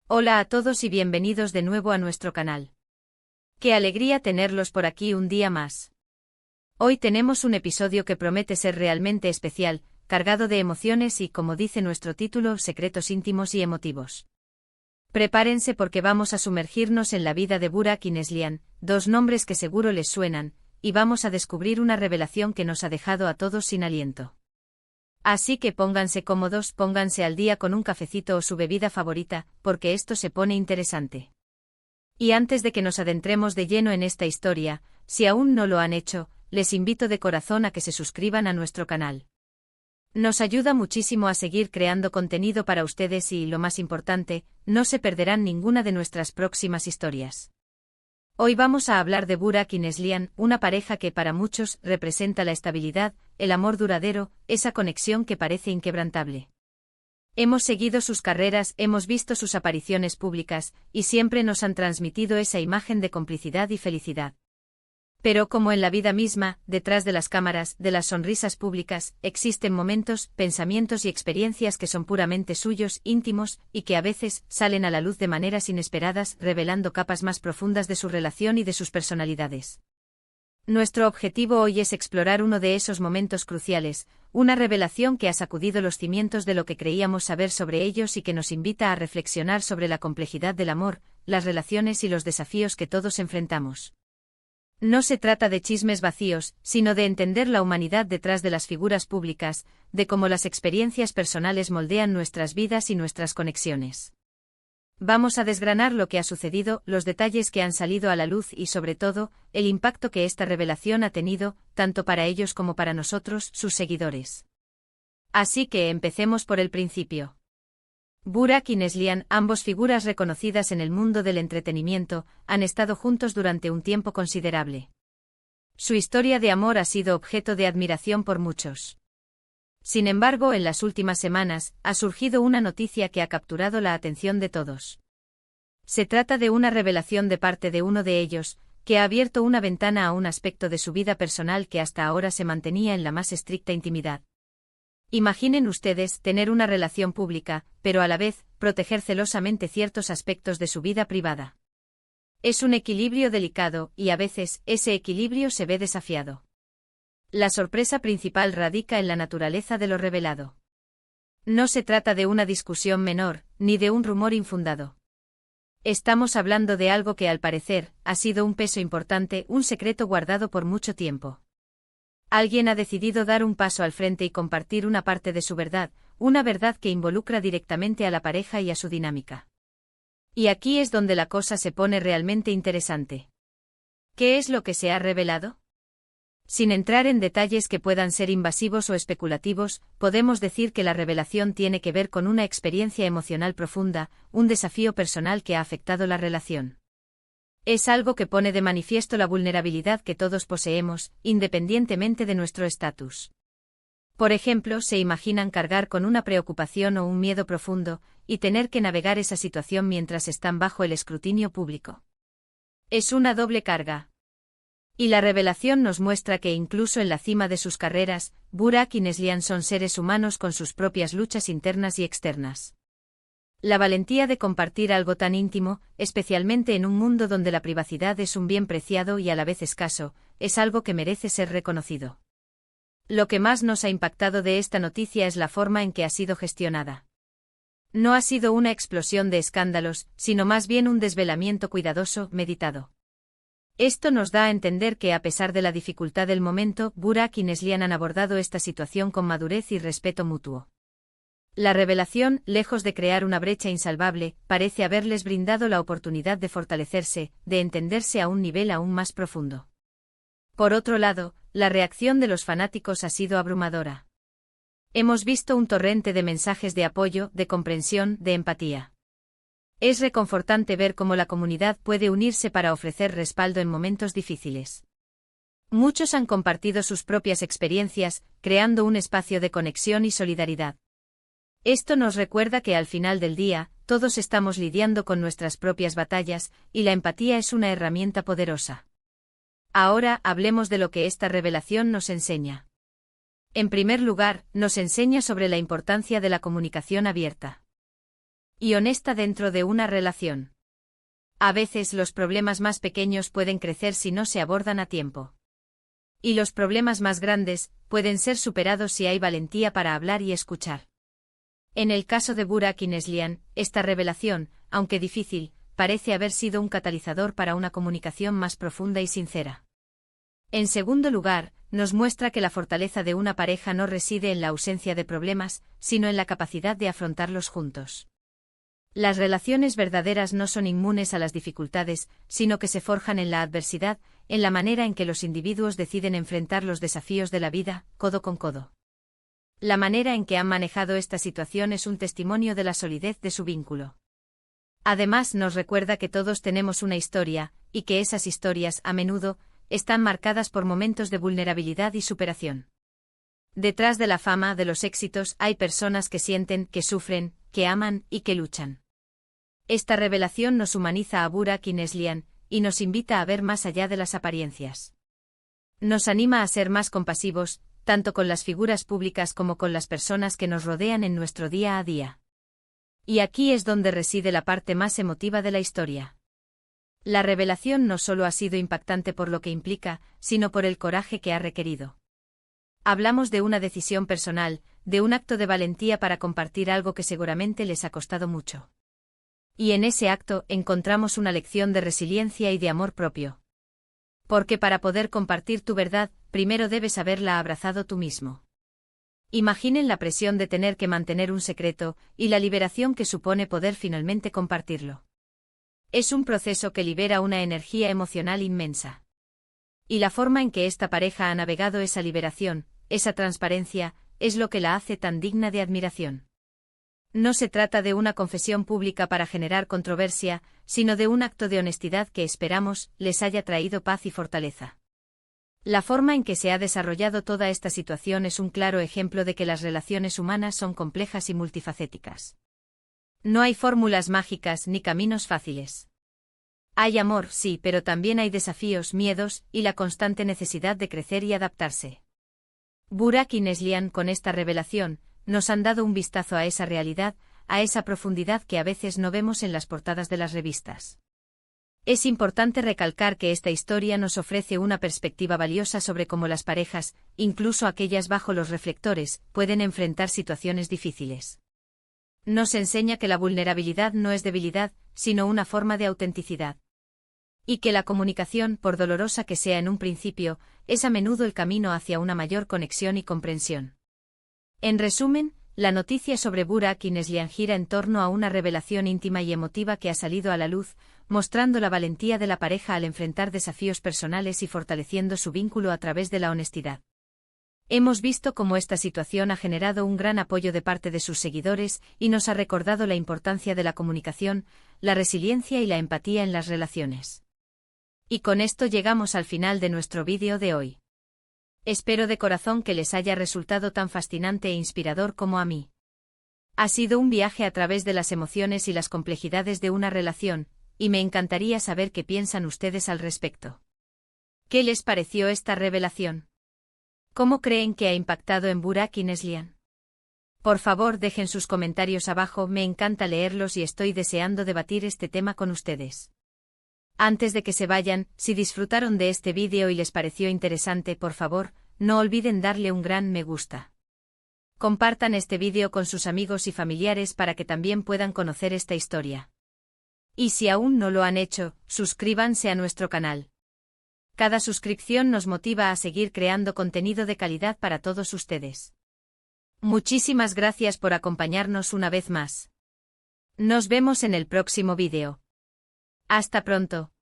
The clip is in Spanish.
Hola a todos y bienvenidos de nuevo a nuestro canal. Qué alegría tenerlos por aquí un día más. Hoy tenemos un episodio que promete ser realmente especial, cargado de emociones y, como dice nuestro título, secretos íntimos y emotivos. Prepárense porque vamos a sumergirnos en la vida de Burak y Neslihan, dos nombres que seguro les suenan, y vamos a descubrir una revelación que nos ha dejado a todos sin aliento. Así que pónganse cómodos, pónganse al día con un cafecito o su bebida favorita, porque esto se pone interesante. Y antes de que nos adentremos de lleno en esta historia, si aún no lo han hecho, les invito de corazón a que se suscriban a nuestro canal. Nos ayuda muchísimo a seguir creando contenido para ustedes y, lo más importante, no se perderán ninguna de nuestras próximas historias. Hoy vamos a hablar de Burak y Neslihan, una pareja que para muchos representa la estabilidad, el amor duradero, esa conexión que parece inquebrantable. Hemos seguido sus carreras, hemos visto sus apariciones públicas, y siempre nos han transmitido esa imagen de complicidad y felicidad. Pero como en la vida misma, detrás de las cámaras, de las sonrisas públicas, existen momentos, pensamientos y experiencias que son puramente suyos, íntimos, y que a veces salen a la luz de maneras inesperadas, revelando capas más profundas de su relación y de sus personalidades. Nuestro objetivo hoy es explorar uno de esos momentos cruciales, una revelación que ha sacudido los cimientos de lo que creíamos saber sobre ellos y que nos invita a reflexionar sobre la complejidad del amor, las relaciones y los desafíos que todos enfrentamos. No se trata de chismes vacíos, sino de entender la humanidad detrás de las figuras públicas, de cómo las experiencias personales moldean nuestras vidas y nuestras conexiones. Vamos a desgranar lo que ha sucedido, los detalles que han salido a la luz y, sobre todo, el impacto que esta revelación ha tenido, tanto para ellos como para nosotros, sus seguidores. Así que empecemos por el principio. Burak y Neslihan, ambos figuras reconocidas en el mundo del entretenimiento, han estado juntos durante un tiempo considerable. Su historia de amor ha sido objeto de admiración por muchos. Sin embargo, en las últimas semanas, ha surgido una noticia que ha capturado la atención de todos. Se trata de una revelación de parte de uno de ellos, que ha abierto una ventana a un aspecto de su vida personal que hasta ahora se mantenía en la más estricta intimidad. Imaginen ustedes tener una relación pública, pero a la vez, proteger celosamente ciertos aspectos de su vida privada. Es un equilibrio delicado, y a veces, ese equilibrio se ve desafiado. La sorpresa principal radica en la naturaleza de lo revelado. No se trata de una discusión menor, ni de un rumor infundado. Estamos hablando de algo que al parecer, ha sido un peso importante, un secreto guardado por mucho tiempo. Alguien ha decidido dar un paso al frente y compartir una parte de su verdad, una verdad que involucra directamente a la pareja y a su dinámica. Y aquí es donde la cosa se pone realmente interesante. ¿Qué es lo que se ha revelado? Sin entrar en detalles que puedan ser invasivos o especulativos, podemos decir que la revelación tiene que ver con una experiencia emocional profunda, un desafío personal que ha afectado la relación. Es algo que pone de manifiesto la vulnerabilidad que todos poseemos, independientemente de nuestro estatus. Por ejemplo, se imaginan cargar con una preocupación o un miedo profundo, y tener que navegar esa situación mientras están bajo el escrutinio público. Es una doble carga. Y la revelación nos muestra que incluso en la cima de sus carreras, Burak y Neslihan son seres humanos con sus propias luchas internas y externas. La valentía de compartir algo tan íntimo, especialmente en un mundo donde la privacidad es un bien preciado y a la vez escaso, es algo que merece ser reconocido. Lo que más nos ha impactado de esta noticia es la forma en que ha sido gestionada. No ha sido una explosión de escándalos, sino más bien un desvelamiento cuidadoso, meditado. Esto nos da a entender que a pesar de la dificultad del momento, Burak y Neslihan han abordado esta situación con madurez y respeto mutuo. La revelación, lejos de crear una brecha insalvable, parece haberles brindado la oportunidad de fortalecerse, de entenderse a un nivel aún más profundo. Por otro lado, la reacción de los fanáticos ha sido abrumadora. Hemos visto un torrente de mensajes de apoyo, de comprensión, de empatía. Es reconfortante ver cómo la comunidad puede unirse para ofrecer respaldo en momentos difíciles. Muchos han compartido sus propias experiencias, creando un espacio de conexión y solidaridad. Esto nos recuerda que al final del día, todos estamos lidiando con nuestras propias batallas, y la empatía es una herramienta poderosa. Ahora hablemos de lo que esta revelación nos enseña. En primer lugar, nos enseña sobre la importancia de la comunicación abierta. y honesta dentro de una relación. A veces los problemas más pequeños pueden crecer si no se abordan a tiempo. Y los problemas más grandes pueden ser superados si hay valentía para hablar y escuchar. En el caso de Burak y Neslihan, esta revelación, aunque difícil, parece haber sido un catalizador para una comunicación más profunda y sincera. En segundo lugar, nos muestra que la fortaleza de una pareja no reside en la ausencia de problemas, sino en la capacidad de afrontarlos juntos. Las relaciones verdaderas no son inmunes a las dificultades, sino que se forjan en la adversidad, en la manera en que los individuos deciden enfrentar los desafíos de la vida, codo con codo. La manera en que han manejado esta situación es un testimonio de la solidez de su vínculo. Además, nos recuerda que todos tenemos una historia, y que esas historias, a menudo, están marcadas por momentos de vulnerabilidad y superación. Detrás de la fama, de los éxitos, hay personas que sienten, que sufren, que aman y que luchan. Esta revelación nos humaniza a Burak y Neslihan, y nos invita a ver más allá de las apariencias. Nos anima a ser más compasivos, tanto con las figuras públicas como con las personas que nos rodean en nuestro día a día. Y aquí es donde reside la parte más emotiva de la historia. La revelación no solo ha sido impactante por lo que implica, sino por el coraje que ha requerido. Hablamos de una decisión personal, de un acto de valentía para compartir algo que seguramente les ha costado mucho. Y en ese acto encontramos una lección de resiliencia y de amor propio. Porque para poder compartir tu verdad, primero debes haberla abrazado tú mismo. Imaginen la presión de tener que mantener un secreto, y la liberación que supone poder finalmente compartirlo. Es un proceso que libera una energía emocional inmensa. Y la forma en que esta pareja ha navegado esa liberación, esa transparencia, es lo que la hace tan digna de admiración. No se trata de una confesión pública para generar controversia, sino de un acto de honestidad que esperamos les haya traído paz y fortaleza. La forma en que se ha desarrollado toda esta situación es un claro ejemplo de que las relaciones humanas son complejas y multifacéticas. No hay fórmulas mágicas ni caminos fáciles. Hay amor, sí, pero también hay desafíos, miedos, y la constante necesidad de crecer y adaptarse. Burak y Neslihan, con esta revelación, nos han dado un vistazo a esa realidad, a esa profundidad que a veces no vemos en las portadas de las revistas. Es importante recalcar que esta historia nos ofrece una perspectiva valiosa sobre cómo las parejas, incluso aquellas bajo los reflectores, pueden enfrentar situaciones difíciles. Nos enseña que la vulnerabilidad no es debilidad, sino una forma de autenticidad. Y que la comunicación, por dolorosa que sea en un principio, es a menudo el camino hacia una mayor conexión y comprensión. En resumen, la noticia sobre Burak y Neslihan gira en torno a una revelación íntima y emotiva que ha salido a la luz, mostrando la valentía de la pareja al enfrentar desafíos personales y fortaleciendo su vínculo a través de la honestidad. Hemos visto cómo esta situación ha generado un gran apoyo de parte de sus seguidores y nos ha recordado la importancia de la comunicación, la resiliencia y la empatía en las relaciones. Y con esto llegamos al final de nuestro vídeo de hoy. Espero de corazón que les haya resultado tan fascinante e inspirador como a mí. Ha sido un viaje a través de las emociones y las complejidades de una relación, y me encantaría saber qué piensan ustedes al respecto. ¿Qué les pareció esta revelación? ¿Cómo creen que ha impactado en Burak y Neslihan? Por favor, dejen sus comentarios abajo, me encanta leerlos y estoy deseando debatir este tema con ustedes. Antes de que se vayan, si disfrutaron de este vídeo y les pareció interesante, por favor, no olviden darle un gran me gusta. Compartan este vídeo con sus amigos y familiares para que también puedan conocer esta historia. Y si aún no lo han hecho, suscríbanse a nuestro canal. Cada suscripción nos motiva a seguir creando contenido de calidad para todos ustedes. Muchísimas gracias por acompañarnos una vez más. Nos vemos en el próximo vídeo. Hasta pronto.